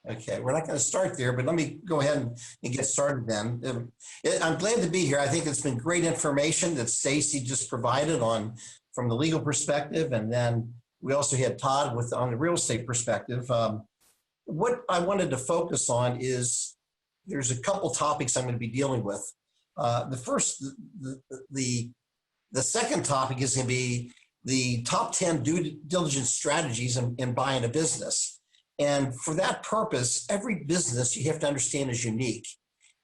Okay, we're not going to start there, but let me go ahead and get started then. I'm glad to be here. I think it's been great information that Stacy just provided on from the legal perspective, and then we also had Todd with on the real estate perspective. What I wanted to focus on is there's a couple topics I'm going to be dealing with. The first, the second topic is going to be the top 10 due diligence strategies in buying a business. And for that purpose, every business you have to understand is unique.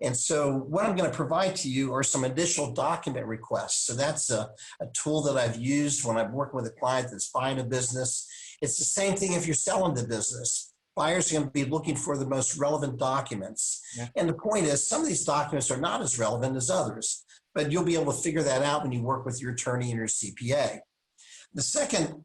And so what I'm going to provide to you are some additional document requests. So that's a tool that I've used when I'm working with a client that's buying a business. It's the same thing if you're selling the business. Buyers are going to be looking for the most relevant documents. Yeah. And the point is, some of these documents are not as relevant as others, but you'll be able to figure that out when you work with your attorney and your CPA. The second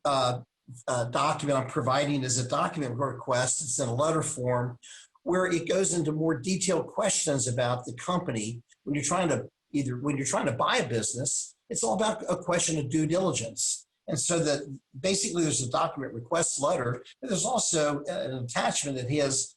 document I'm providing is a document request. It's in a letter form where it goes into more detailed questions about the company. When you're trying to buy a business, it's all about a question of due diligence. And so that basically there's a document request letter, but there's also an attachment that has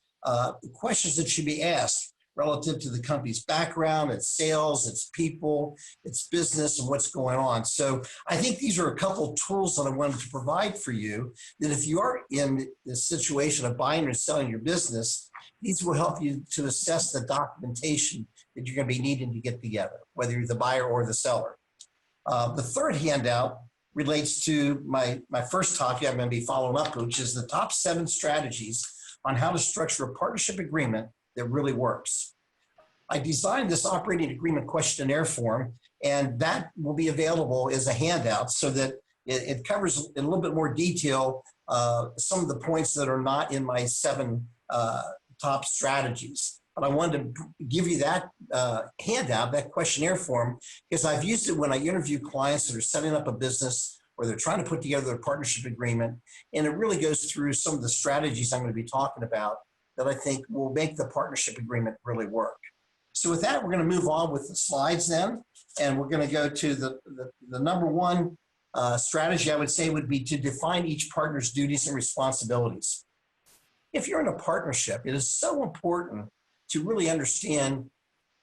questions that should be asked relative to the company's background, its sales, its people, its business, and what's going on. So I think these are a couple of tools that I wanted to provide for you, that if you are in the situation of buying or selling your business, these will help you to assess the documentation that you're going to be needing to get together, whether you're the buyer or the seller. The third handout relates to my first topic I'm going to be following up, which is the top 7 strategies on how to structure a partnership agreement that really works. I designed this operating agreement questionnaire form, and that will be available as a handout so that it covers in a little bit more detail some of the points that are not in my 7 top strategies. But I wanted to give you that handout, that questionnaire form, because I've used it when I interview clients that are setting up a business or they're trying to put together a partnership agreement, and it really goes through some of the strategies I'm going to be talking about that I think will make the partnership agreement really work. So with that, we're going to move on with the slides then, and we're going to go to the number 1 strategy I would say would be to define each partner's duties and responsibilities. If you're in a partnership, it is so important to really understand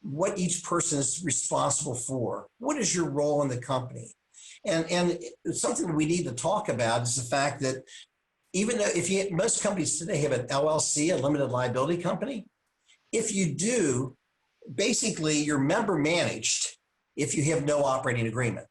what each person is responsible for. What is your role in the company? And something that we need to talk about is the fact that even though most companies today have an LLC, a limited liability company, if you do, basically you're member managed if you have no operating agreement.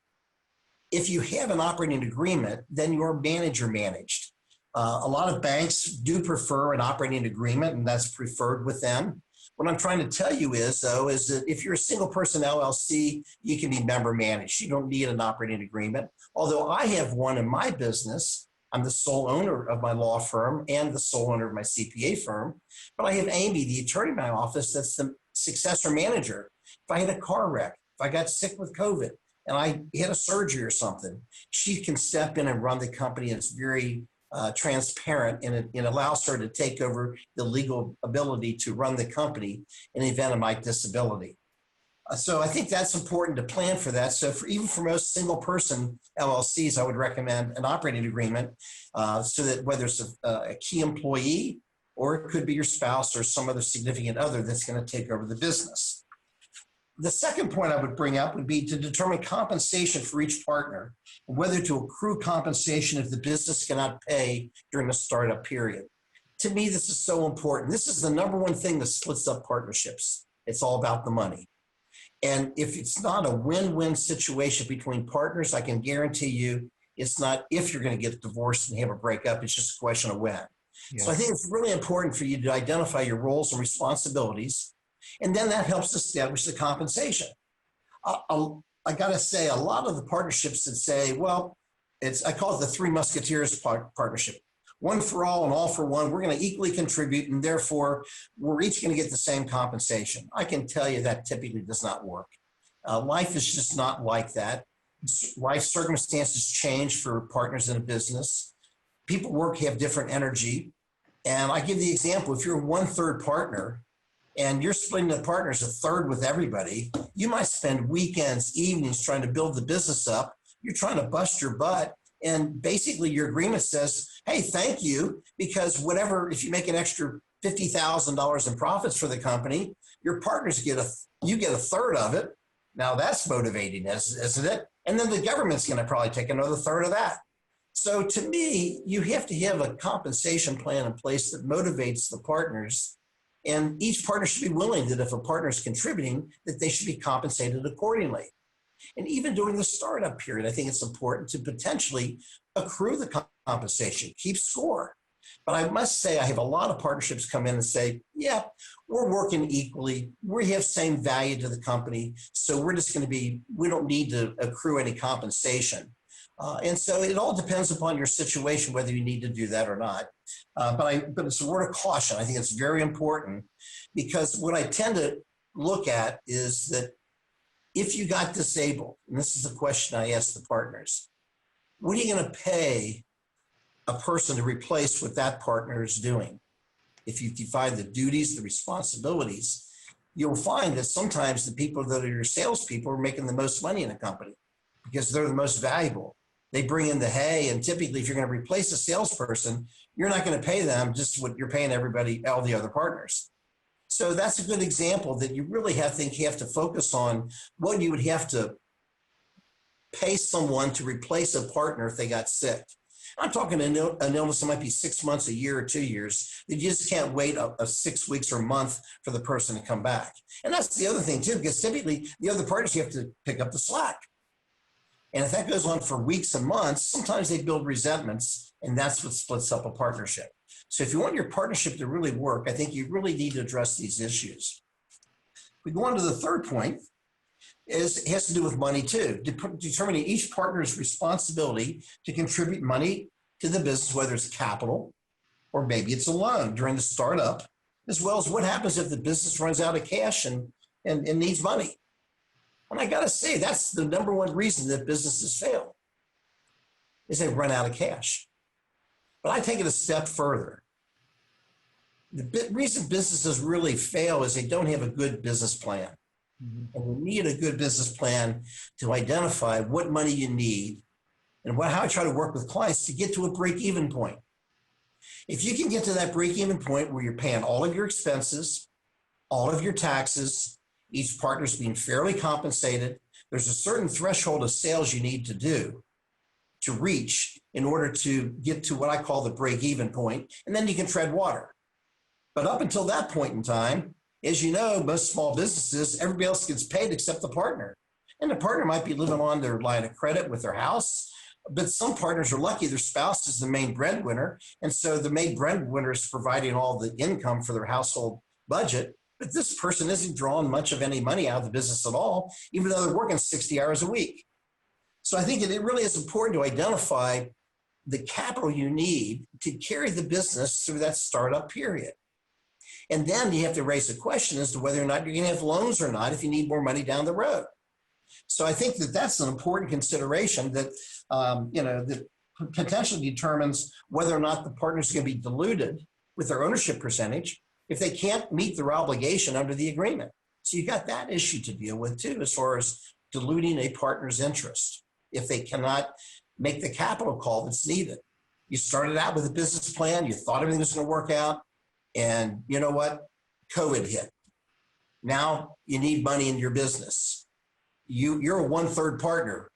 If you have an operating agreement, then you're manager managed. A lot of banks do prefer an operating agreement, and that's preferred with them. What I'm trying to tell you is, though, is that if you're a single person LLC, you can be member managed. You don't need an operating agreement. Although I have one in my business, I'm the sole owner of my law firm and the sole owner of my CPA firm. But I have Amy, the attorney in my office, that's the successor manager. If I had a car wreck, if I got sick with COVID and I had a surgery or something, she can step in and run the company. It's very transparent, and it allows her to take over the legal ability to run the company in the event of my disability. So I think that's important to plan for that. So even for most single person LLCs, I would recommend an operating agreement so that whether it's a key employee or it could be your spouse or some other significant other that's going to take over the business. The second point I would bring up would be to determine compensation for each partner, whether to accrue compensation if the business cannot pay during the startup period. To me, this is so important. This is the number 1 thing that splits up partnerships. It's all about the money. And if it's not a win-win situation between partners, I can guarantee you it's not if you're going to get divorced and have a breakup, it's just a question of when. Yes. So I think it's really important for you to identify your roles and responsibilities, and then that helps establish the compensation. I got to say, a lot of the partnerships that say, well, I call it the 3 Musketeers partnership. One for all and all for one. We're going to equally contribute, and therefore we're each going to get the same compensation. I can tell you that typically does not work. Life is just not like that. Life circumstances change for partners in a business. People have different energy. And I give the example, if you're 1/3 partner and you're splitting the partners 1/3 with everybody, you might spend weekends, evenings trying to build the business up. You're trying to bust your butt. And basically your agreement says, hey, thank you, because whatever, if you make an extra $50,000 in profits for the company, your partners you get a third of it. Now that's motivating, isn't it? And then the government's going to probably take another third of that. So to me, you have to have a compensation plan in place that motivates the partners. And each partner should be willing that if a partner is contributing, that they should be compensated accordingly. And even during the startup period, I think it's important to potentially accrue the compensation, keep score. But I must say, I have a lot of partnerships come in and say, yeah, we're working equally. We have same value to the company. So we're just going to we don't need to accrue any compensation. And so it all depends upon your situation, whether you need to do that or not. But it's a word of caution. I think it's very important, because what I tend to look at is that if you got disabled, and this is the question I ask the partners, what are you going to pay a person to replace what that partner is doing? If you divide the duties, the responsibilities, you'll find that sometimes the people that are your salespeople are making the most money in a company because they're the most valuable. They bring in the hay, and typically if you're going to replace a salesperson, you're not going to pay them just what you're paying everybody, all the other partners. So that's a good example that you really have to focus on what you would have to pay someone to replace a partner if they got sick. I'm talking an illness that might be 6 months, a year, or 2 years. You just can't wait a 6 weeks or a month for the person to come back. And that's the other thing too, because typically the other parties, you have to pick up the slack. And if that goes on for weeks and months, sometimes they build resentments, and that's what splits up a partnership. So if you want your partnership to really work, I think you really need to address these issues. We go on to the third point. It has to do with money too, determining each partner's responsibility to contribute money to the business, whether it's capital or maybe it's a loan during the startup, as well as what happens if the business runs out of cash and needs money. And I got to say, that's the number one reason that businesses fail, is they run out of cash. But I take it a step further. The reason businesses really fail is they don't have a good business plan. And you need a good business plan to identify what money you need and how I try to work with clients to get to a break-even point. If you can get to that break-even point where you're paying all of your expenses, all of your taxes, each partner's being fairly compensated, there's a certain threshold of sales you need to reach in order to get to what I call the break-even point, and then you can tread water. But up until that point in time, as you know, most small businesses, everybody else gets paid except the partner. And the partner might be living on their line of credit with their house, but some partners are lucky their spouse is the main breadwinner. And so the main breadwinner is providing all the income for their household budget. But this person isn't drawing much of any money out of the business at all, even though they're working 60 hours a week. So I think it really is important to identify the capital you need to carry the business through that startup period. And then you have to raise the question as to whether or not you're going to have loans or not if you need more money down the road. So I think that that's an important consideration that, that potentially determines whether or not the partners are going to be diluted with their ownership percentage if they can't meet their obligation under the agreement. So you got that issue to deal with too, as far as diluting a partner's interest if they cannot make the capital call that's needed. You started out with a business plan, you thought everything was going to work out, and you know what? COVID hit. Now you need money in your business. You're a 1/3 partner.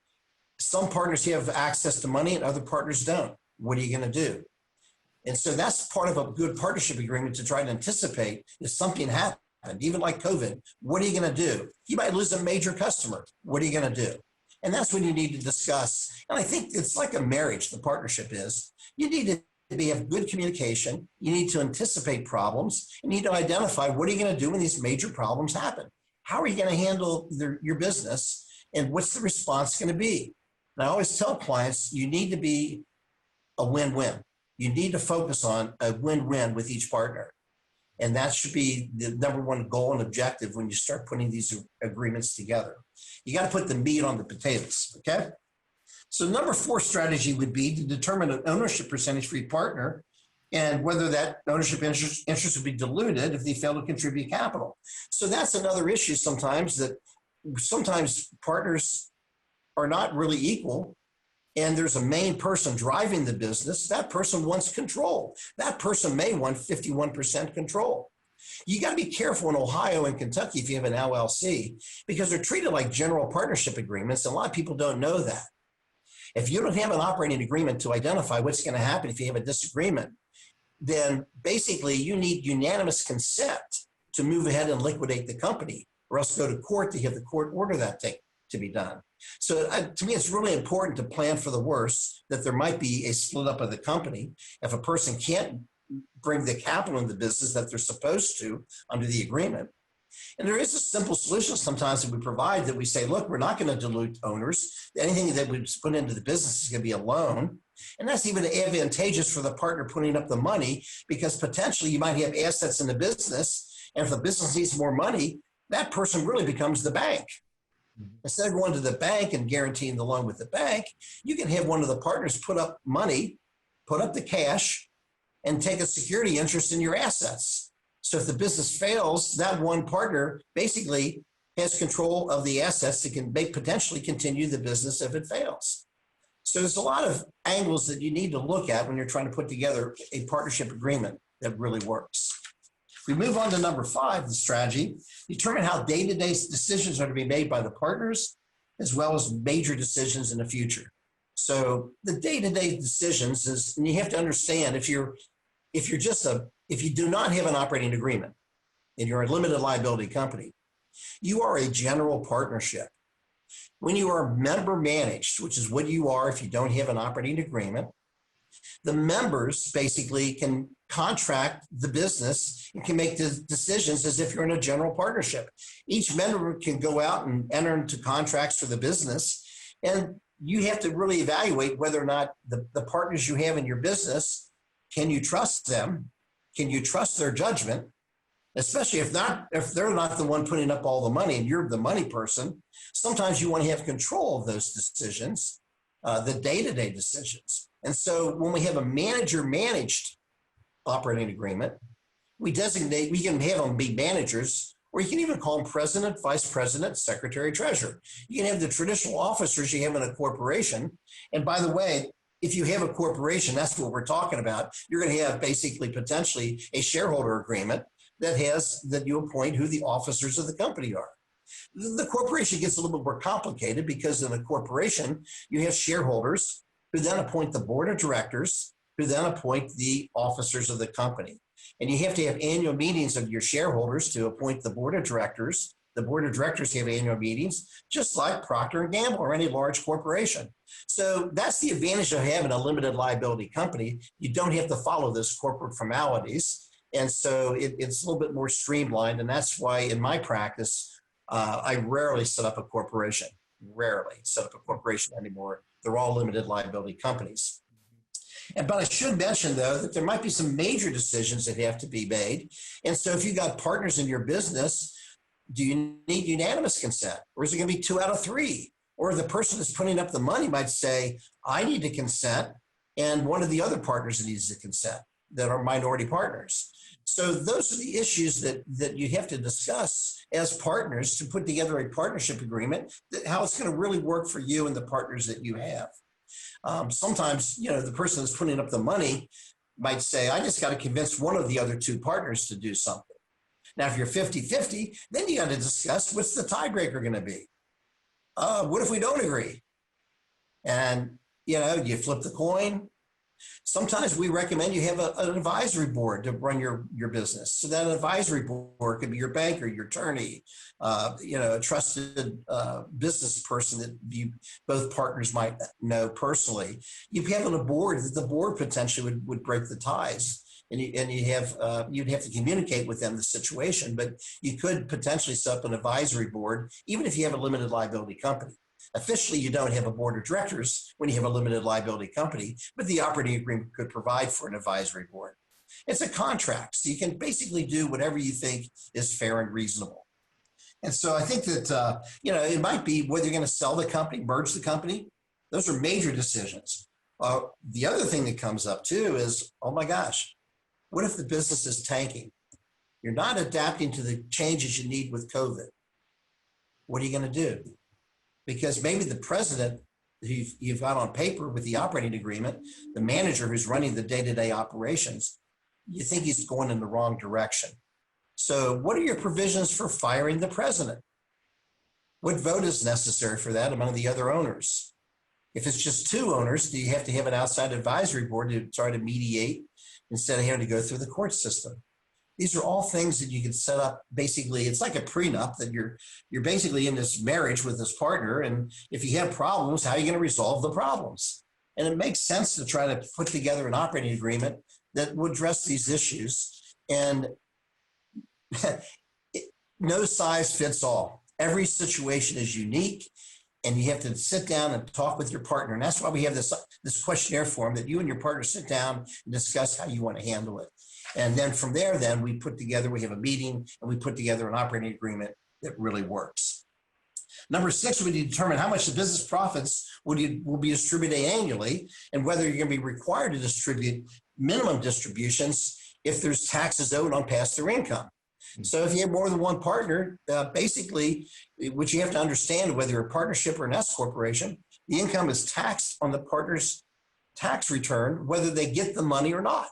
Some partners have access to money and other partners don't. What are you going to do? And so that's part of a good partnership agreement, to try to anticipate if something happened, even like COVID, what are you going to do? You might lose a major customer. What are you going to do? And that's when you need to discuss. And I think it's like a marriage, the partnership is. You need to have good communication. You need to anticipate problems. You need to identify what are you going to do when these major problems happen? How are you going to handle your business? And what's the response going to be? And I always tell clients, you need to be a win-win. You need to focus on a win-win with each partner. And that should be the number one goal and objective when you start putting these agreements together. You got to put the meat on the potatoes, okay? So number 4 strategy would be to determine an ownership percentage for each partner and whether that ownership interest would be diluted if they fail to contribute capital. So that's another issue sometimes, that sometimes partners are not really equal. and there's a main person driving the business, that person wants control. That person may want 51% control. You got to be careful in Ohio and Kentucky if you have an LLC, because they're treated like general partnership agreements. And a lot of people don't know that. If you don't have an operating agreement to identify what's going to happen if you have a disagreement, then basically you need unanimous consent to move ahead and liquidate the company, or else go to court to have the court order that thing to be done. So to me, it's really important to plan for the worst, that there might be a split up of the company. If a person can't bring the capital in the business that they're supposed to under the agreement. And there is a simple solution sometimes that we provide, that we say, look, we're not going to dilute owners. Anything that we put into the business is going to be a loan. And that's even advantageous for the partner putting up the money, because potentially you might have assets in the business. And if the business needs more money, that person really becomes the bank. Instead of going to the bank and guaranteeing the loan with the bank, you can have one of the partners put up money, put up the cash, and take a security interest in your assets. So if the business fails, that one partner basically has control of the assets that can potentially continue the business if it fails. So there's a lot of angles that you need to look at when you're trying to put together a partnership agreement that really works. If we move on to number 5, the strategy, determine how day-to-day decisions are to be made by the partners, as well as major decisions in the future. So the day-to-day decisions is, and you have to understand, if you do not have an operating agreement and you're a limited liability company, you are a general partnership. When you are member managed, which is what you are if you don't have an operating agreement, the members basically can contract the business and can make the decisions as if you're in a general partnership. Each member can go out and enter into contracts for the business, and you have to really evaluate whether or not the partners you have in your business, can you trust them? Can you trust their judgment? Especially if they're not the one putting up all the money and you're the money person. Sometimes you want to have control of those decisions, the day-to-day decisions. And so when we have a manager-managed operating agreement, we can have them be managers, or you can even call them president, vice president, secretary, treasurer. You can have the traditional officers you have in a corporation. And by the way, if you have a corporation, that's what we're talking about. You're going to have basically potentially a shareholder agreement that you appoint who the officers of the company are. The corporation gets a little bit more complicated, because in a corporation, you have shareholders who then appoint the board of directors, who then appoint the officers of the company. And you have to have annual meetings of your shareholders to appoint the board of directors. The board of directors have annual meetings, just like Procter & Gamble or any large corporation. So that's the advantage of having a limited liability company. You don't have to follow those corporate formalities. And so it's a little bit more streamlined. And that's why in my practice, I rarely set up a corporation, anymore. They're all limited liability companies. But I should mention, though, that there might be some major decisions that have to be made. And so if you got partners in your business, do you need unanimous consent? Or is it going to be 2 out of 3? Or the person that's putting up the money might say, I need to consent, and one of the other partners needs to consent that are minority partners. So those are the issues that you have to discuss as partners to put together a partnership agreement, how it's going to really work for you and the partners that you have. Sometimes, the person that's putting up the money might say, I just got to convince one of the other 2 partners to do something. Now, if you're 50-50, then you got to discuss what's the tiebreaker going to be. What if we don't agree? And, you flip the coin. Sometimes we recommend you have an advisory board to run your business. So that advisory board could be your banker, your attorney, a trusted business person that both partners might know personally. You have on a board that the board potentially would break the ties. And you'd have to communicate with them the situation, but you could potentially set up an advisory board, even if you have a limited liability company. Officially, you don't have a board of directors when you have a limited liability company, but the operating agreement could provide for an advisory board. It's a contract, so you can basically do whatever you think is fair and reasonable. And so I think that, it might be whether you're going to sell the company, merge the company. Those are major decisions. The other thing that comes up too is, oh my gosh, what if the business is tanking? You're not adapting to the changes you need with COVID. What are you going to do? Because maybe the president you've got on paper with the operating agreement, the manager who's running the day-to-day operations, you think he's going in the wrong direction. So what are your provisions for firing the president? What vote is necessary for that among the other owners? If it's just two owners, do you have to have an outside advisory board to try to mediate instead of having to go through the court system? These are all things that you can set up. Basically, it's like a prenup that you're basically in this marriage with this partner. And if you have problems, how are you going to resolve the problems? And it makes sense to try to put together an operating agreement that will address these issues. And no size fits all. Every situation is unique, and you have to sit down and talk with your partner. And that's why we have this questionnaire form that you and your partner sit down and discuss how you want to handle it. And then from there, then we have a meeting and we put together an operating agreement that really works. Number 6, we determine how much the business profits will be distributed annually and whether you're going to be required to distribute minimum distributions if there's taxes owed on pass-through income. So if you have more than one partner, basically, what you have to understand, whether you're a partnership or an S corporation, the income is taxed on the partner's tax return, whether they get the money or not.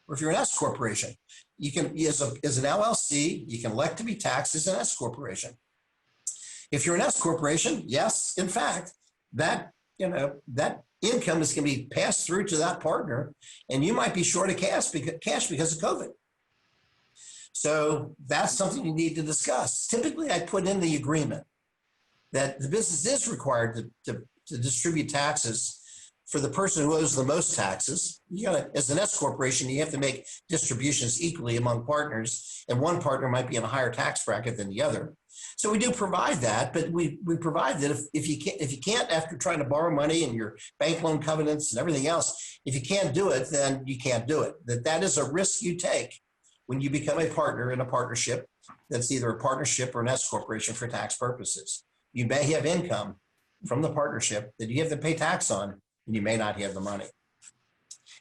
Or if you're an S corporation, you can, as an LLC, you can elect to be taxed as an S corporation. If you're an S corporation, yes, in fact, that income is going to be passed through to that partner, and you might be short of cash because of COVID. So that's something you need to discuss. Typically, I put in the agreement that the business is required to distribute taxes for the person who owes the most taxes. You got as an S corporation, you have to make distributions equally among partners, and one partner might be in a higher tax bracket than the other. So we do provide that, but we provide that if you can't, after trying to borrow money and your bank loan covenants and everything else, if you can't do it, then you can't do it. That is a risk you take when you become a partner in a partnership that's either a partnership or an S corporation for tax purposes. You may have income from the partnership that you have to pay tax on, and you may not have the money.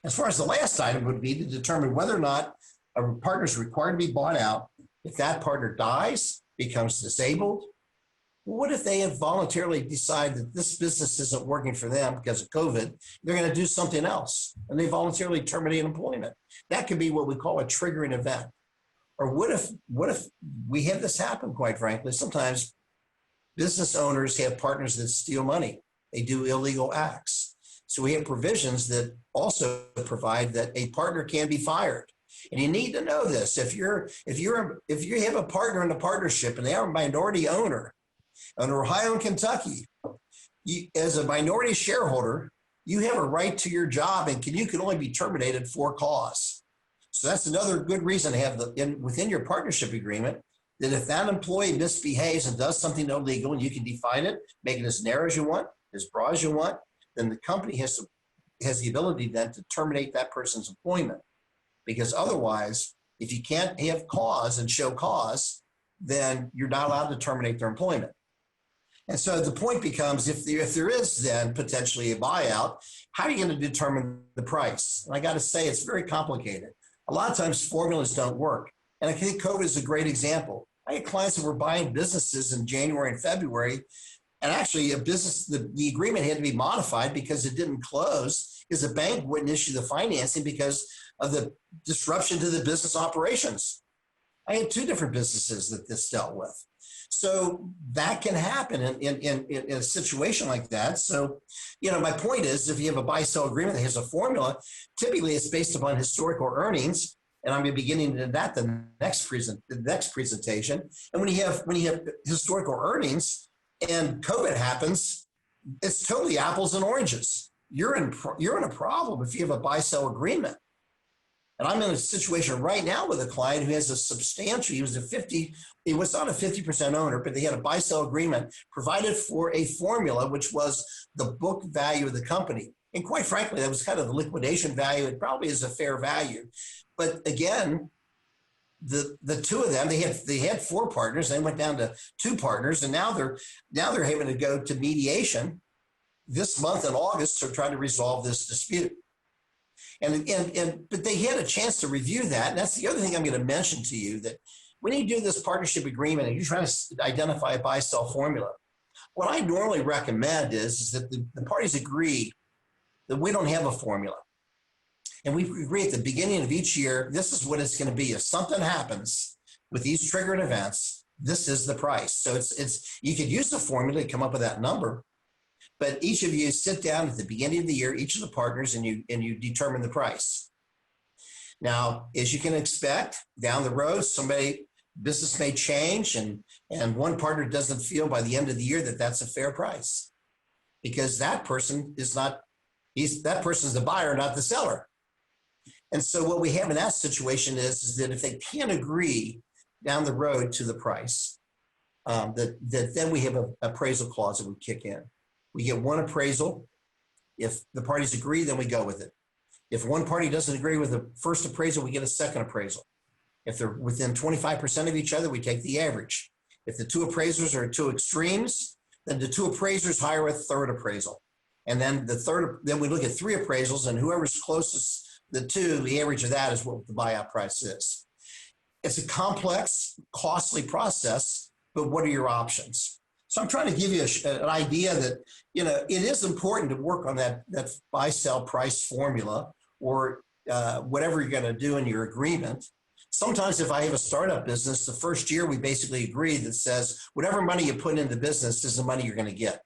As far as the last item would be to determine whether or not a partner is required to be bought out. If that partner dies, becomes disabled, what if they have voluntarily decide that this business isn't working for them because of COVID? They're going to do something else, and they voluntarily terminate employment. That could be what we call a triggering event. Or what if we have this happen, quite frankly? Sometimes business owners have partners that steal money. They do illegal acts. So we have provisions that also provide that a partner can be fired. And you need to know this. If you have a partner in a partnership and they are a minority owner, in Ohio and Kentucky, as a minority shareholder, you have a right to your job, and you can only be terminated for cause. So that's another good reason to have within your partnership agreement that if that employee misbehaves and does something illegal, and you can define it, make it as narrow as you want, as broad as you want, then the company has the ability then to terminate that person's employment. Because otherwise, if you can't have cause and show cause, then you're not allowed to terminate their employment. And so the point becomes, if there is then potentially a buyout, how are you going to determine the price? And I got to say, it's very complicated. A lot of times formulas don't work. And I think COVID is a great example. I had clients that were buying businesses in January and February, and actually the agreement had to be modified because it didn't close, because the bank wouldn't issue the financing because of the disruption to the business operations. I had 2 different businesses that this dealt with. So that can happen in a situation like that. So, my point is, if you have a buy-sell agreement that has a formula, typically it's based upon historical earnings. And I'm going to be getting into that the next presentation. And when you have historical earnings and COVID happens, it's totally apples and oranges. You're in a problem if you have a buy-sell agreement. And I'm in a situation right now with a client who has a substantial, he was not a 50% owner, but they had a buy-sell agreement provided for a formula, which was the book value of the company. And quite frankly, that was kind of the liquidation value. It probably is a fair value. But again, the 2 of them, they had 4 partners, they went down to 2 partners, and now they're having to go to mediation this month in August to try to resolve this dispute. But they had a chance to review that. And that's the other thing I'm going to mention to you, that when you do this partnership agreement and you're trying to identify a buy-sell formula, what I normally recommend is that the parties agree that we don't have a formula. And we agree at the beginning of each year, this is what it's going to be. If something happens with these triggered events, this is the price. So it's you could use the formula to come up with that number, but each of you sit down at the beginning of the year, each of the partners, and you determine the price. Now, as you can expect, down the road, business may change, and one partner doesn't feel by the end of the year that that's a fair price, because that person is not, that person's the buyer, not the seller. And so what we have in that situation is that if they can't agree down the road to the price, that then we have an appraisal clause that would kick in. We get one appraisal. If the parties agree, then we go with it. If one party doesn't agree with the first appraisal, we get a second appraisal. If they're within 25% of each other, we take the average. If the two appraisers are two extremes, then the two appraisers hire a third appraisal. And then then we look at three appraisals, and whoever's closest, the average of that is what the buyout price is. It's a complex, costly process, but what are your options? So I'm trying to give you an idea that, it is important to work on that buy-sell price formula, or whatever you're going to do in your agreement. Sometimes if I have a startup business, the first year we basically agree that says, whatever money you put into the business is the money you're going to get.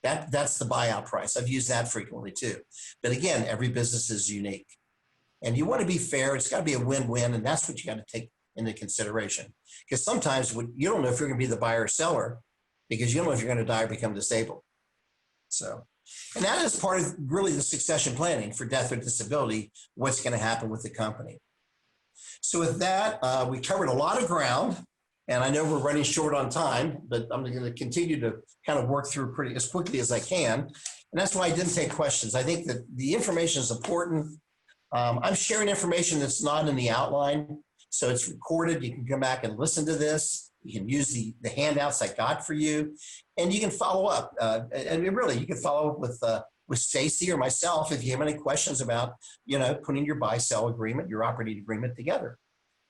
That's the buyout price. I've used that frequently too. But again, every business is unique. And you want to be fair. It's got to be a win-win, and that's what you got to take into consideration. Because sometimes you don't know if you're going to be the buyer or seller, because you don't know if you're going to die or become disabled. So, and that is part of really the succession planning for death or disability, what's going to happen with the company. So with that, we covered a lot of ground, and I know we're running short on time, but I'm going to continue to kind of work through pretty as quickly as I can. And that's why I didn't take questions. I think that the information is important. I'm sharing information that's not in the outline, so it's recorded. You can come back and listen to this. You can use the handouts I got for you, and you can follow up. And really, you can follow up with Stacy or myself if you have any questions about, putting your buy-sell agreement, your operating agreement together.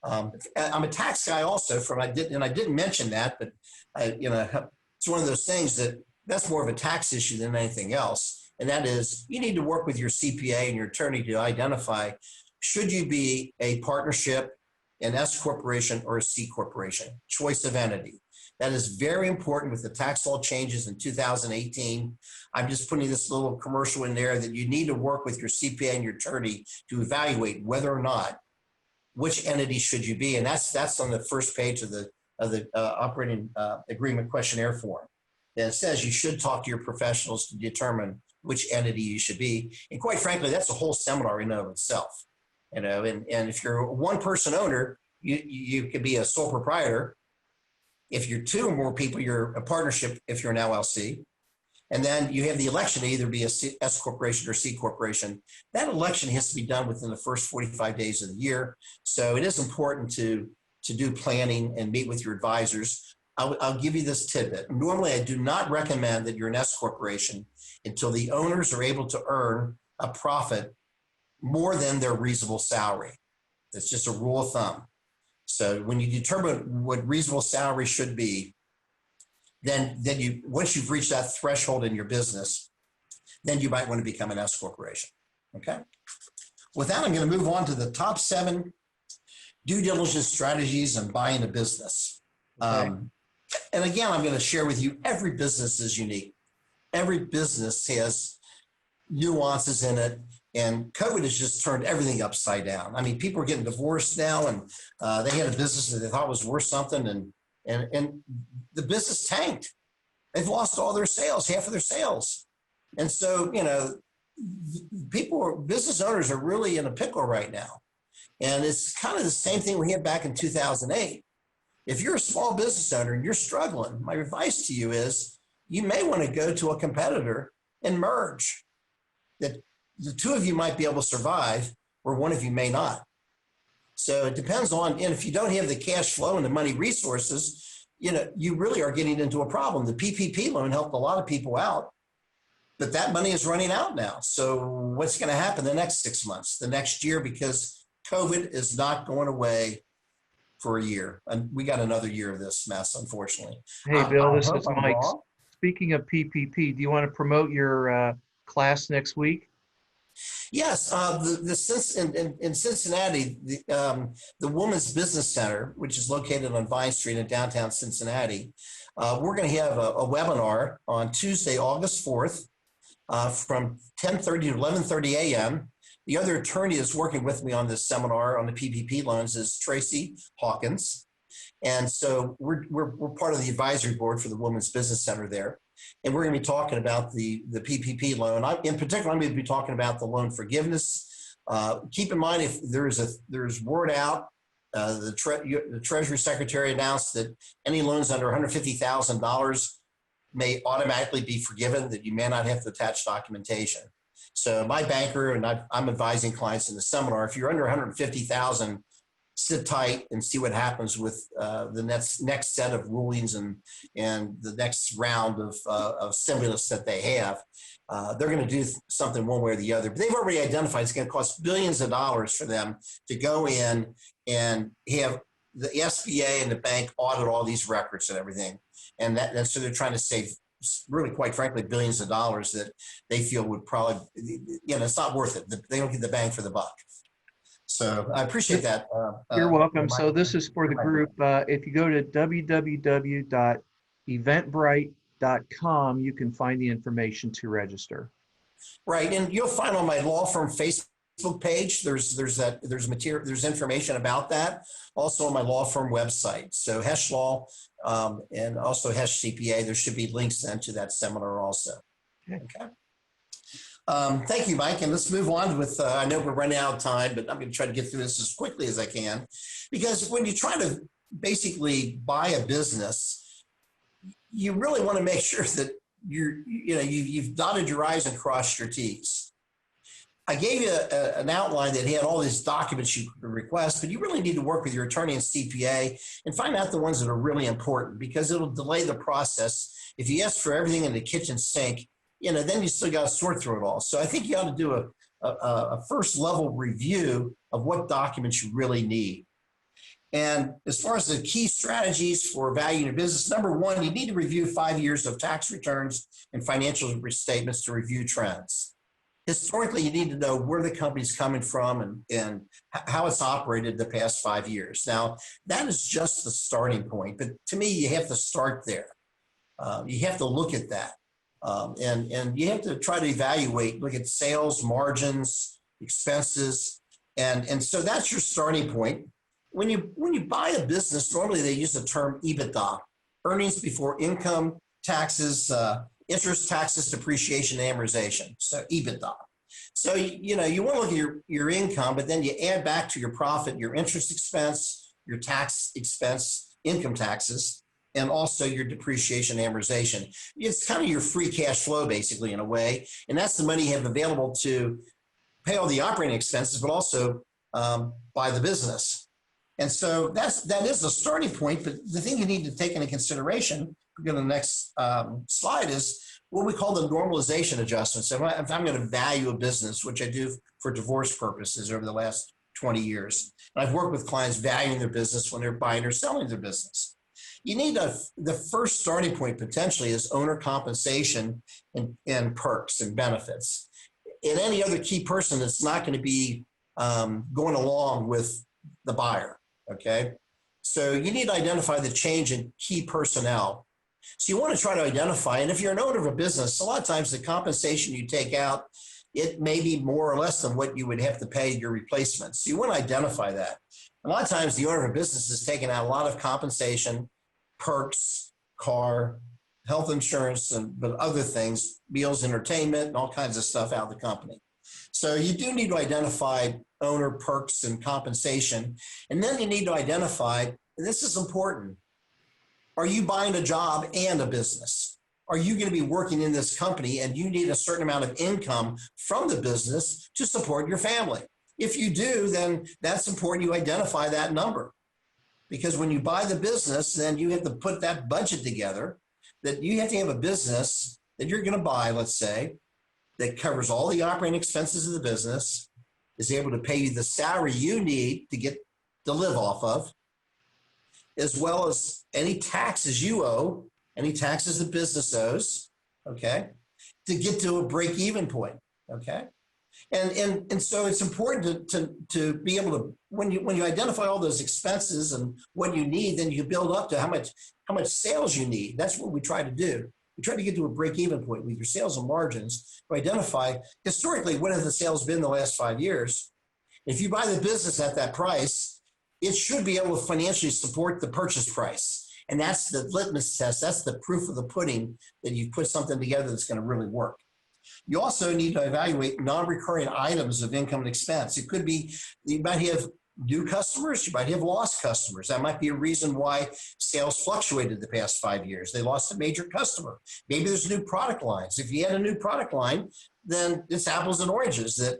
I'm a tax guy also. I didn't mention that, but it's one of those things that's more of a tax issue than anything else. And that is, you need to work with your CPA and your attorney to identify, should you be a partnership, an S corporation, or a C corporation, choice of entity. That is very important with the tax law changes in 2018. I'm just putting this little commercial in there that you need to work with your CPA and your attorney to evaluate whether or not, which entity should you be. And that's on the first page of the operating agreement questionnaire form. And it says you should talk to your professionals to determine which entity you should be. And quite frankly, that's a whole seminar in and of itself. And if you're a one-person owner, you could be a sole proprietor. If you're two or more people, you're a partnership if you're an LLC. And then you have the election to either be a S corporation or C corporation. That election has to be done within the first 45 days of the year. So it is important to do planning and meet with your advisors. I'll give you this tidbit. Normally, I do not recommend that you're an S corporation until the owners are able to earn a profit more than their reasonable salary. That's just a rule of thumb. So when you determine what reasonable salary should be, then once you've reached that threshold in your business, then you might want to become an S corporation. Okay. With that, I'm going to move on to the top 7 due diligence strategies on buying a business. Okay. And again, I'm going to share with you, every business is unique. Every business has nuances in it. And COVID has just turned everything upside down. I mean, people are getting divorced now, and they had a business that they thought was worth something, and the business tanked. They've lost all their sales, half of their sales. And so, business owners are really in a pickle right now. And it's kind of the same thing we had back in 2008. If you're a small business owner and you're struggling, my advice to you is you may want to go to a competitor and merge. That the two of you might be able to survive, or one of you may not. So it depends on, and if you don't have the cash flow and the money resources, you really are getting into a problem. The PPP loan helped a lot of people out, but that money is running out now. So what's going to happen the next 6 months, the next year, because COVID is not going away for a year. And we got another year of this mess, unfortunately. Hey, Bill, this is Mike. speaking of PPP, do you want to promote your class next week? Yes, in Cincinnati, the Women's Business Center, which is located on Vine Street in downtown Cincinnati, we're going to have a webinar on Tuesday, August 4th, from 10:30 to 11:30 a.m. The other attorney that's working with me on this seminar on the PPP loans is Tracy Hawkins. And so we're part of the advisory board for the Women's Business Center there. And we're going to be talking about the PPP loan. In particular, I'm going to be talking about the loan forgiveness. Keep in mind, if there's word out, the Treasury Secretary announced that any loans under $150,000 may automatically be forgiven, that you may not have to attach documentation. So my banker, and I'm advising clients in the seminar, if you're under 150,000, sit tight and see what happens with the next set of rulings and the next round of stimulus that they have. They're going to do something one way or the other, but they've already identified it's going to cost billions of dollars for them to go in and have the SBA and the bank audit all these records and everything. And so they're trying to save, really, quite frankly, billions of dollars that they feel would probably, it's not worth it. They don't get the bang for the buck. So I appreciate that. You're welcome. So this is for the group. If you go to www.eventbrite.com, you can find the information to register. Right, and you'll find on my law firm Facebook page, there's material, there's information about that. Also on my law firm website. So Hesch Law and also Hesch CPA, there should be links then to that seminar also. Okay. Thank you, Mike. And let's move on with, I know we're running out of time, but I'm going to try to get through this as quickly as I can. Because when you try to basically buy a business, you really want to make sure that you've dotted your I's and crossed your T's. I gave you an outline that had all these documents you could request, but you really need to work with your attorney and CPA and find out the ones that are really important, because it'll delay the process. If you ask for everything in the kitchen sink, then you still got to sort through it all. So I think you ought to do a first level review of what documents you really need. And as far as the key strategies for valuing your business, number one, you need to review 5 years of tax returns and financial statements to review trends. Historically, you need to know where the company's coming from and how it's operated the past 5 years. Now, that is just the starting point, but to me, you have to start there. You have to look at that. And you have to try to evaluate, look at sales, margins, expenses. And so that's your starting point. When you buy a business, normally they use the term EBITDA, earnings before income, taxes, interest, taxes, depreciation, and amortization. So EBITDA. So, you want to look at your income, but then you add back to your profit, your interest expense, your tax expense, income taxes, and also your depreciation amortization. It's kind of your free cash flow, basically, in a way. And that's the money you have available to pay all the operating expenses, but also buy the business. And so that is the starting point. But the thing you need to take into consideration, we go to the next slide, is what we call the normalization adjustments. So if I'm going to value a business, which I do for divorce purposes over the last 20 years, and I've worked with clients valuing their business when they're buying or selling their business. You need the first starting point potentially is owner compensation and perks and benefits. And any other key person that's not going to be going along with the buyer, okay? So you need to identify the change in key personnel. So you want to try to identify, and if you're an owner of a business, a lot of times the compensation you take out, it may be more or less than what you would have to pay your replacements. So you want to identify that. A lot of times the owner of a business is taking out a lot of compensation, perks, car, health insurance, but other things, meals, entertainment, and all kinds of stuff out of the company. So you do need to identify owner perks and compensation. And then you need to identify, and this is important, are you buying a job and a business? Are you going to be working in this company and you need a certain amount of income from the business to support your family? If you do, then that's important you identify that number. Because when you buy the business, then you have to put that budget together, that you have to have a business that you're going to buy, let's say, that covers all the operating expenses of the business, is able to pay you the salary you need to live off of, as well as any taxes you owe any taxes the business owes, okay, to get to a break-even point, okay? And so it's important to be able to, when you identify all those expenses and what you need, then you build up to how much sales you need. That's what we try to do. We try to get to a break-even point with your sales and margins to identify historically what have the sales been the last 5 years. If you buy the business at that price, it should be able to financially support the purchase price. And that's the litmus test. That's the proof of the pudding that you've put something together that's going to really work. You also need to evaluate non-recurring items of income and expense. It could be, you might have new customers, you might have lost customers. That might be a reason why sales fluctuated the past 5 years. They lost a major customer. Maybe there's new product lines. If you had a new product line, then it's apples and oranges. That,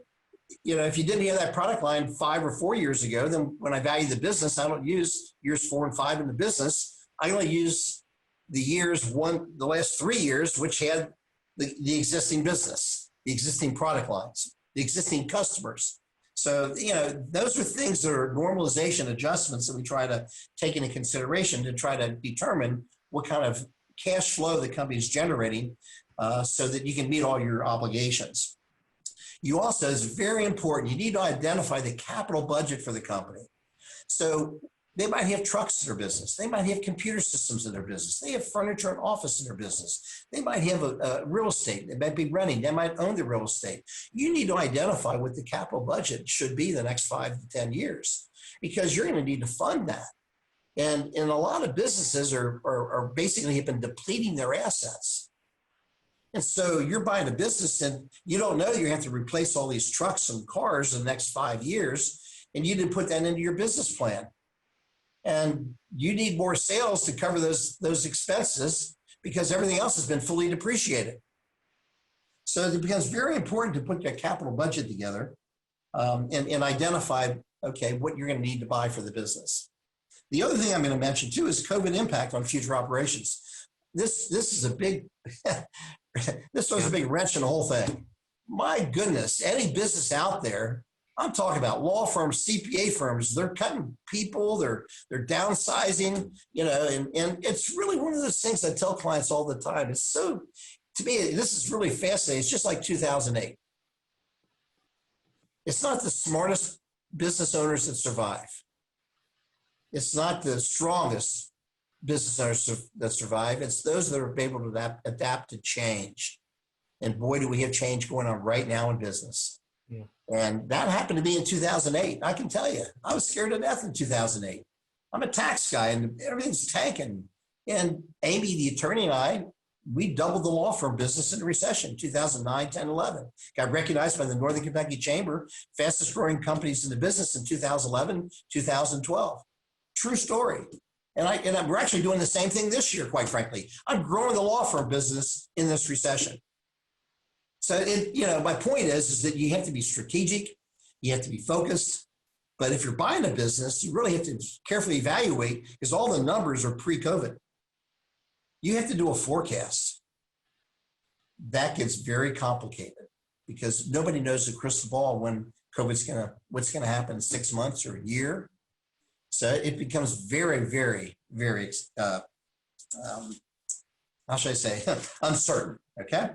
you know, if you didn't have that product line 5 or 4 years ago, then when I value the business, I don't use years 4 and 5 in the business. I only use the last 3 years, which had the existing business, the existing product lines, the existing customers. So, you know, those are things that are normalization adjustments that we try to take into consideration to try to determine what kind of cash flow the company is generating so that you can meet all your obligations. You also, it's very important, you need to identify the capital budget for the company. So they might have trucks in their business. They might have computer systems in their business. They have furniture and office in their business. They might have a real estate. They might be renting. They might own the real estate. You need to identify what the capital budget should be the next 5 to 10 years, because you're going to need to fund that. And a lot of businesses are basically have been depleting their assets. And so you're buying a business and you don't know you have to replace all these trucks and cars in the next 5 years, and you didn't put that into your business plan. And you need more sales to cover those expenses because everything else has been fully depreciated. So it becomes very important to put that capital budget together and identify, okay, what you're going to need to buy for the business. The other thing I'm going to mention too is COVID impact on future operations. This is a big, this throws a big wrench in the whole thing. My goodness, any business out there, I'm talking about law firms, CPA firms, they're cutting people, they're downsizing, you know, and it's really one of those things I tell clients all the time. It's so, to me, this is really fascinating. It's just like 2008. It's not the smartest business owners that survive. It's not the strongest business owners that survive. It's those that are able to adapt to change. And boy, do we have change going on right now in business. Yeah. And that happened to me in 2008. I can tell you, I was scared to death in 2008. I'm a tax guy and everything's tanking. And Amy, the attorney, and I, we doubled the law firm business in the recession, 2009, 10, 11. Got recognized by the Northern Kentucky Chamber, fastest growing companies in the business in 2011, 2012. True story. And we're actually doing the same thing this year, quite frankly. I'm growing the law firm business in this recession. So, my point is that you have to be strategic, you have to be focused. But if you're buying a business, you really have to carefully evaluate because all the numbers are pre-COVID. You have to do a forecast. That gets very complicated because nobody knows the crystal ball when what's going to happen in 6 months or a year. So it becomes very, very, very, how should I say, uncertain. Okay.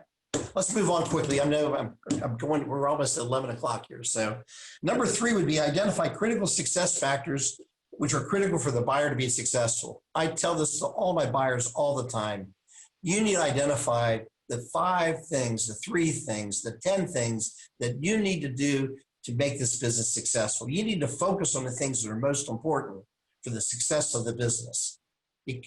Let's move on quickly. I know we're almost at 11 o'clock here. So number 3 would be identify critical success factors, which are critical for the buyer to be successful. I tell this to all my buyers all the time. You need to identify the 5 things, the 3 things, the 10 things that you need to do to make this business successful. You need to focus on the things that are most important for the success of the business.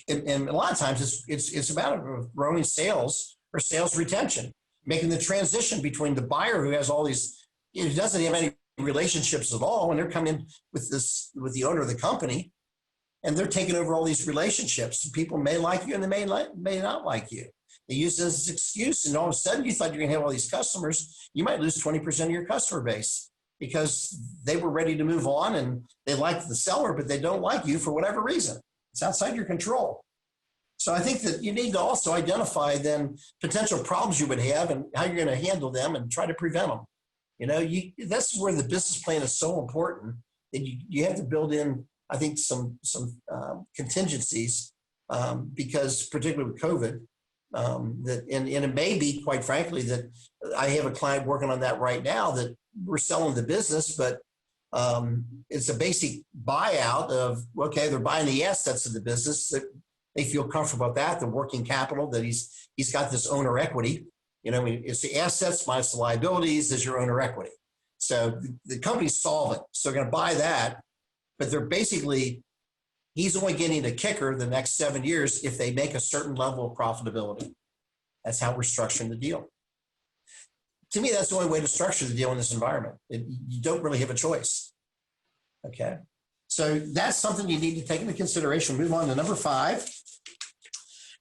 And a lot of times it's about growing sales or sales retention, making the transition between the buyer who has all these, who doesn't have any relationships at all, and they're coming in with the owner of the company, and they're taking over all these relationships. People may like you and they may not like you. They use it as an excuse, and all of a sudden you thought you're going to have all these customers. You might lose 20% of your customer base because they were ready to move on and they like the seller, but they don't like you for whatever reason. It's outside your control. So I think that you need to also identify then potential problems you would have and how you're going to handle them and try to prevent them. That's where the business plan is so important that you have to build in, I think, some contingencies because particularly with COVID, and it may be, quite frankly, that I have a client working on that right now that we're selling the business, but it's a basic buyout of, okay, they're buying the assets of the business that they feel comfortable about that, the working capital that he's got this owner equity. You know, I mean, it's the assets minus the liabilities is your owner equity. So the company's solvent, so they're going to buy that, but they're basically, he's only getting a kicker the next 7 years if they make a certain level of profitability. That's how we're structuring the deal. To me, that's the only way to structure the deal in this environment. You don't really have a choice. Okay. So that's something you need to take into consideration. Move on to number 5.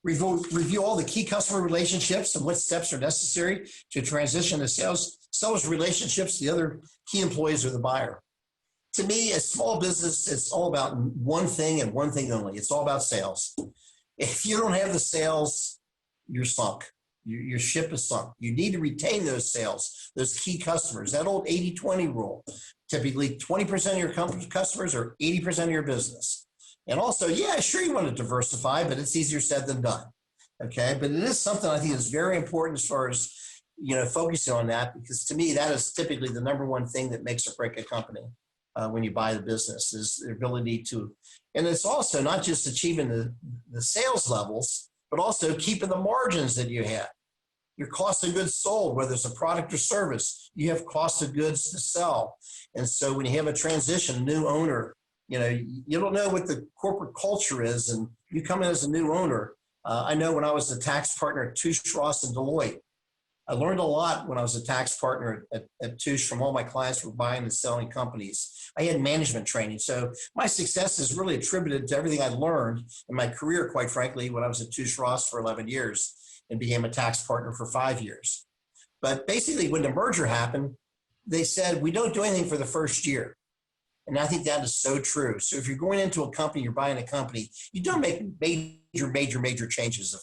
Review all the key customer relationships and what steps are necessary to transition the sellers relationships to the other key employees or the buyer. To me, a small business, it's all about one thing and one thing only. It's all about sales. If you don't have the sales, you're sunk. Your ship is sunk. You need to retain those sales, those key customers, that old 80-20 rule. Typically 20% of your customers are 80% of your business. And also, yeah, sure, you want to diversify, but it's easier said than done. Okay, but it is something I think is very important as far as, you know, focusing on that, because to me, that is typically the number one thing that makes or break a company when you buy the business, is the ability to, and it's also not just achieving the sales levels, but also keeping the margins that you have. Your cost of goods sold, whether it's a product or service, you have cost of goods to sell. And so when you have a transition, a new owner, you know, you don't know what the corporate culture is, and you come in as a new owner. I know when I was a tax partner at Touche Ross and Deloitte, I learned a lot when I was a tax partner at Touche from all my clients who were buying and selling companies. I had management training. So my success is really attributed to everything I learned in my career, quite frankly, when I was at Touche Ross for 11 years and became a tax partner for 5 years. But basically, when the merger happened, they said, we don't do anything for the first year. And I think that is so true. So if you're going into a company, you're buying a company, you don't make major changes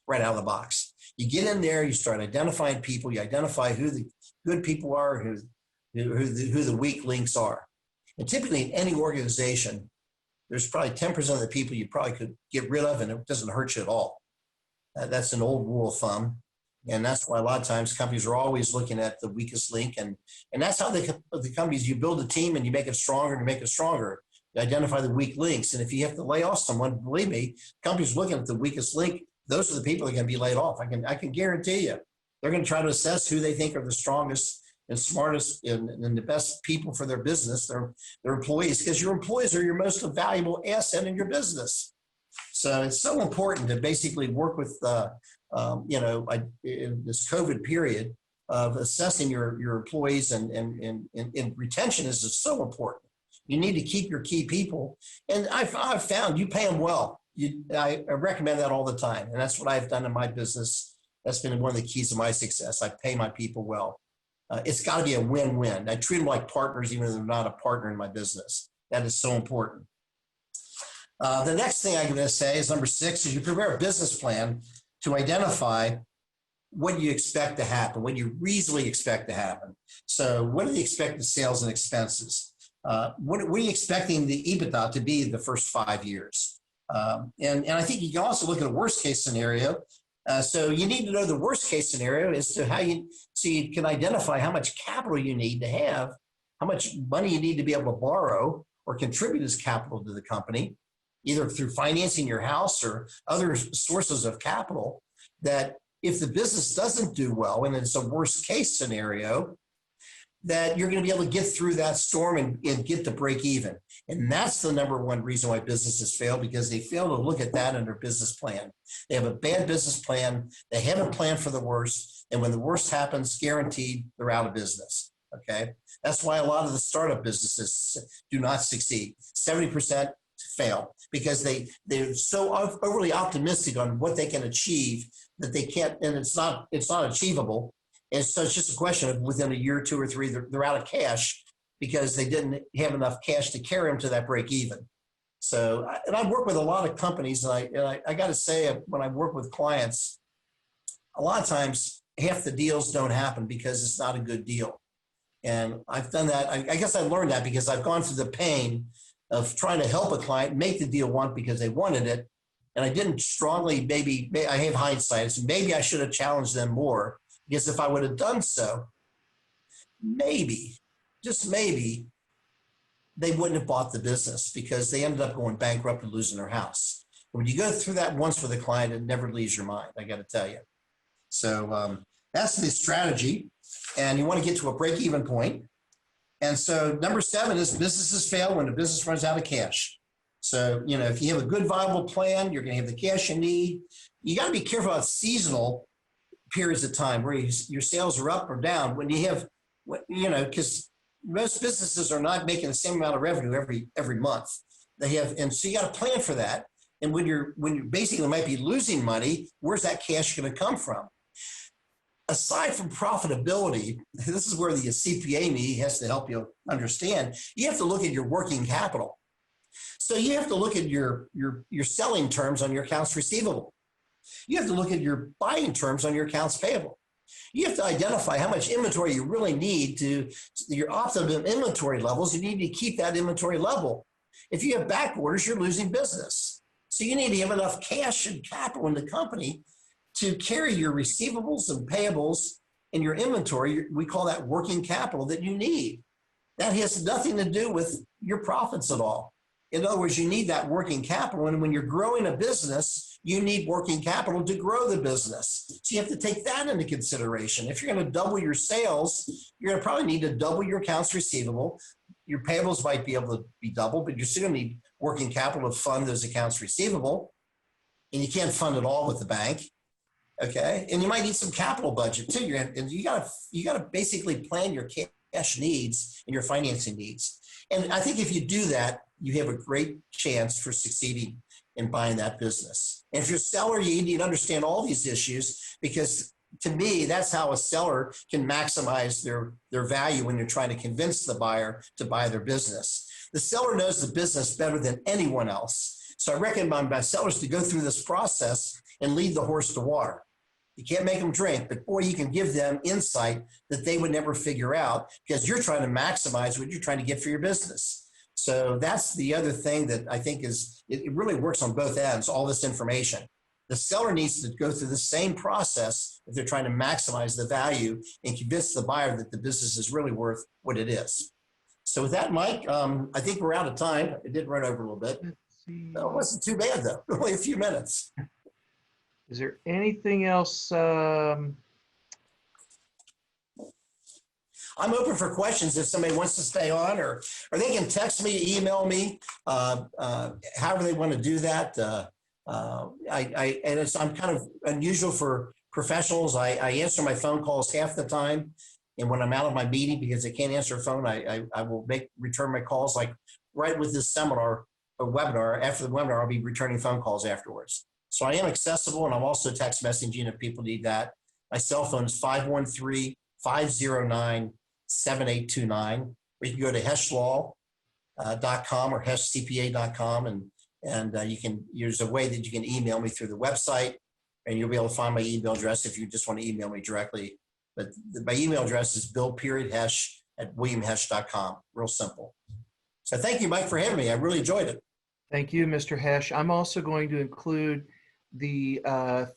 right out of the box. You get in there, you start identifying people, you identify who the good people are, who the weak links are. And typically in any organization, there's probably 10% of the people you probably could get rid of, and it doesn't hurt you at all. That's an old rule of thumb. And that's why a lot of times companies are always looking at the weakest link. And that's how the companies, you build a team and you make it stronger and make it stronger. You identify the weak links. And if you have to lay off someone, believe me, companies looking at the weakest link, those are the people that are going to be laid off. I can guarantee you. They're going to try to assess who they think are the strongest and smartest and the best people for their business, their employees, because your employees are your most valuable asset in your business. So it's so important to basically work with, in this COVID period of assessing your employees and retention is so important. You need to keep your key people. And I've found you pay them well. I recommend that all the time. And that's what I've done in my business. That's been one of the keys to my success. I pay my people well. It's got to be a win-win. I treat them like partners, even though they're not a partner in my business. That is so important. The next thing I'm going to say is number 6, is you prepare a business plan to identify what you expect to happen, what you reasonably expect to happen. So what are the expected sales and expenses? What are you expecting the EBITDA to be the first 5 years? And I think you can also look at a worst case scenario. So you need to know the worst case scenario as to so you can identify how much capital you need to have, how much money you need to be able to borrow or contribute as capital to the company, either through financing your house or other sources of capital, that if the business doesn't do well and it's a worst case scenario, that you're going to be able to get through that storm and get to break even. And that's the number one reason why businesses fail, because they fail to look at that in their business plan. They have a bad business plan. They haven't planned for the worst. And when the worst happens, guaranteed, they're out of business. Okay. That's why a lot of the startup businesses do not succeed. 70% fail because they're so overly optimistic on what they can achieve that they can't, and it's not achievable. And so it's just a question of within a year, 2 or 3, they're out of cash because they didn't have enough cash to carry them to that break even. So, and I work with a lot of companies, and I got to say, when I work with clients, a lot of times half the deals don't happen because it's not a good deal. And I've done that. I guess I learned that because I've gone through the pain of trying to help a client make the deal because they wanted it, And I didn't strongly, maybe I have hindsight, so maybe I should have challenged them more, because if I would have done so, maybe, just maybe, they wouldn't have bought the business, because they ended up going bankrupt and losing their house. When you go through that once with a client, it never leaves your mind, I got to tell you. So that's the strategy. And you want to get to a break-even point. And so number 7 is businesses fail when the business runs out of cash. So, if you have a good viable plan, you're going to have the cash you need. You got to be careful about seasonal periods of time where your sales are up or down. When you have, because most businesses are not making the same amount of revenue every month. They have, and so you got to plan for that. And when you basically might be losing money, where's that cash going to come from? Aside from profitability, this is where the CPA me has to help you understand. You have to look at your working capital. So you have to look at your selling terms on your accounts receivable. You have to look at your buying terms on your accounts payable. You have to identify how much inventory you really need to your optimum inventory levels. You need to keep that inventory level. If you have back orders, you're losing business. So you need to have enough cash and capital in the company to carry your receivables and payables in your inventory. We call that working capital that you need. That has nothing to do with your profits at all. In other words, you need that working capital. And when you're growing a business, you need working capital to grow the business. So you have to take that into consideration. If you're going to double your sales, you're going to probably need to double your accounts receivable. Your payables might be able to be doubled, but you're still going to need working capital to fund those accounts receivable. And you can't fund it all with the bank. Okay. And you might need some capital budget too. And you got to basically plan your cash needs and your financing needs. And I think if you do that, you have a great chance for succeeding in buying that business. And if you're a seller, you need to understand all these issues, because to me, that's how a seller can maximize their value when you're trying to convince the buyer to buy their business. The seller knows the business better than anyone else. So I recommend my sellers to go through this process and lead the horse to water. You can't make them drink, but boy, you can give them insight that they would never figure out, because you're trying to maximize what you're trying to get for your business. So that's the other thing that I think is, it really works on both ends, all this information. The seller needs to go through the same process if they're trying to maximize the value and convince the buyer that the business is really worth what it is. So with that, Mike, I think we're out of time. It did run over a little bit. No, it wasn't too bad though, only a few minutes. Is there anything else? I'm open for questions if somebody wants to stay on, or they can text me, email me, however they want to do that. I'm kind of unusual for professionals. I answer my phone calls half the time, and when I'm out of my meeting because I can't answer a phone, I will return my calls. Like right with this seminar or webinar, after the webinar, I'll be returning phone calls afterwards. So I am accessible, and I'm also text messaging if people need that. My cell phone is 513-509-7829, or you can go to heschlaw.com or heschcpa.com, and there's a way that you can email me through the website, and you'll be able to find my email address if you just want to email me directly. But my email address is bill.hesch@williamhesch.com. Real simple. So thank you, Mike, for having me. I really enjoyed it. Thank you, Mr. Hesch. I'm also going to include the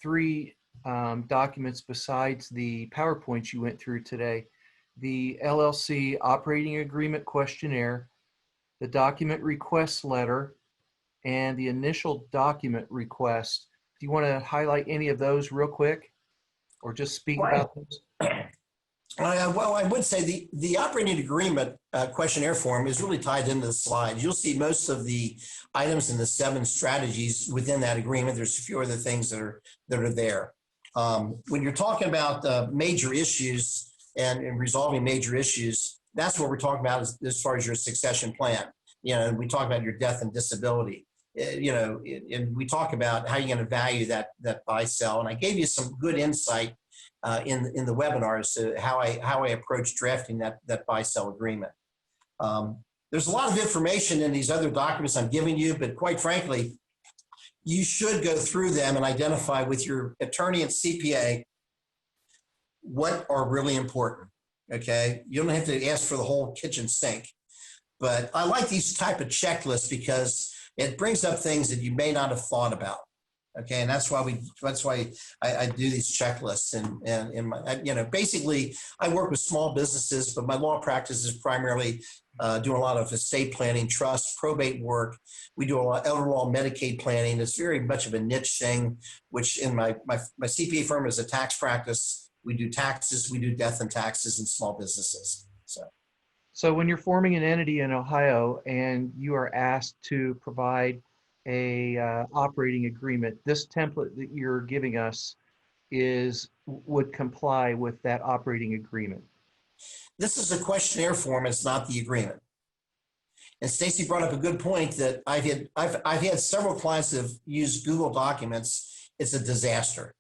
3 documents besides the PowerPoints you went through today: the LLC operating agreement questionnaire, the document request letter, and the initial document request. Do you want to highlight any of those real quick, or just speak about those? Well, I would say the operating agreement questionnaire form is really tied into the slides. You'll see most of the items in the 7 strategies within that agreement. There's a few other things that are there. When you're talking about major issues and resolving major issues, that's what we're talking about as far as your succession plan. We talk about your death and disability. And we talk about how you're going to value that buy sell. And I gave you some good insight in the webinar as to how I approach drafting that buy sell agreement. There's a lot of information in these other documents I'm giving you, but quite frankly, you should go through them and identify with your attorney and CPA what are really important. Okay, you don't have to ask for the whole kitchen sink, but I like these type of checklists because it brings up things that you may not have thought about. Okay, and that's why I do these checklists and in my, basically I work with small businesses, but my law practice is primarily doing a lot of estate planning, trust, probate work. We do a lot of elder law, Medicaid planning. It's very much of a niche thing, which in my CPA firm is a tax practice. We do taxes, we do death and taxes in small businesses. So when you're forming an entity in Ohio and you are asked to provide a operating agreement, this template that you're giving us would comply with that operating agreement. This is a questionnaire form. It's not the agreement. And Stacy brought up a good point that I've had several clients that have used Google Documents. It's a disaster.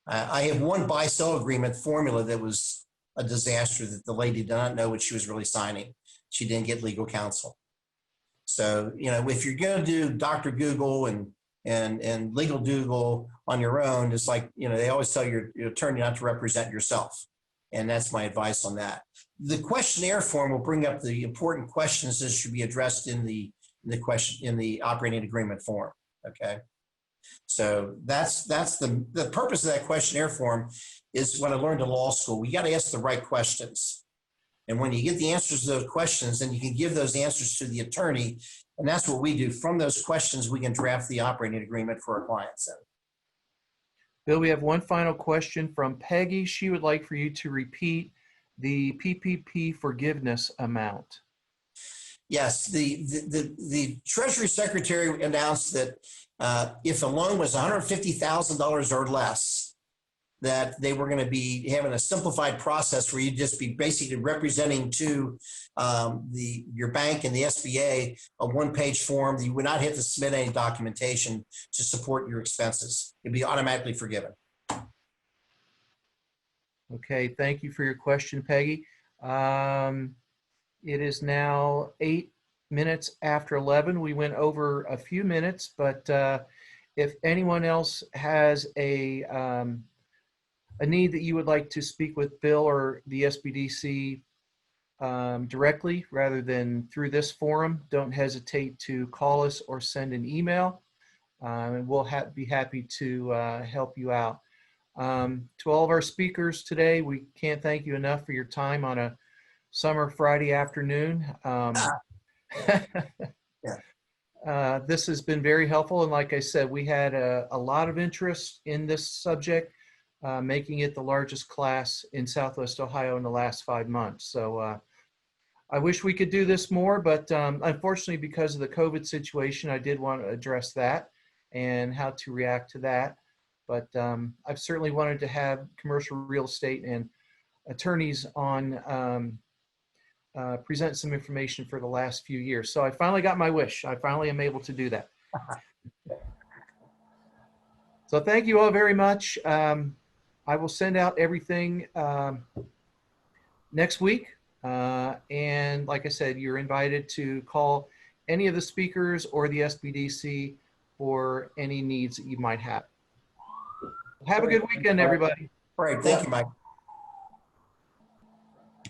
I have one buy-sell agreement formula that was a disaster that the lady did not know what she was really signing. She didn't get legal counsel. So, if you're going to do Dr. Google and legal Google on your own, it's like, they always tell your attorney not to represent yourself. And that's my advice on that. The questionnaire form will bring up the important questions that should be addressed in the operating agreement form. Okay. So that's the purpose of that questionnaire form is what I learned in law school. We got to ask the right questions. And when you get the answers to those questions, then you can give those answers to the attorney. And that's what we do. From those questions, we can draft the operating agreement for our clients. Bill, we have one final question from Peggy. She would like for you to repeat the PPP forgiveness amount. Yes, the Treasury Secretary announced that if a loan was $150,000 or less, that they were going to be having a simplified process where you'd just be basically representing to your bank and the SBA a one-page form that you would not have to submit any documentation to support your expenses. It'd be automatically forgiven. Okay, thank you for your question, Peggy. It is now 8 minutes after 11. We went over a few minutes, but if anyone else has a need that you would like to speak with Bill or the SBDC directly rather than through this forum, don't hesitate to call us or send an email, and we'll be happy to help you out. To all of our speakers today, we can't thank you enough for your time on a summer Friday afternoon. This has been very helpful, and like I said, we had a lot of interest in this subject, making it the largest class in Southwest Ohio in the last 5 months. So I wish we could do this more, but unfortunately, because of the COVID situation, I did want to address that and how to react to that. But I've certainly wanted to have commercial real estate and attorneys on present some information for the last few years. So I finally got my wish. I finally am able to do that. So thank you all very much. I will send out everything next week. And like I said, you're invited to call any of the speakers or the SBDC for any needs that you might have. Have a good weekend, everybody. All right. Thank you, Mike.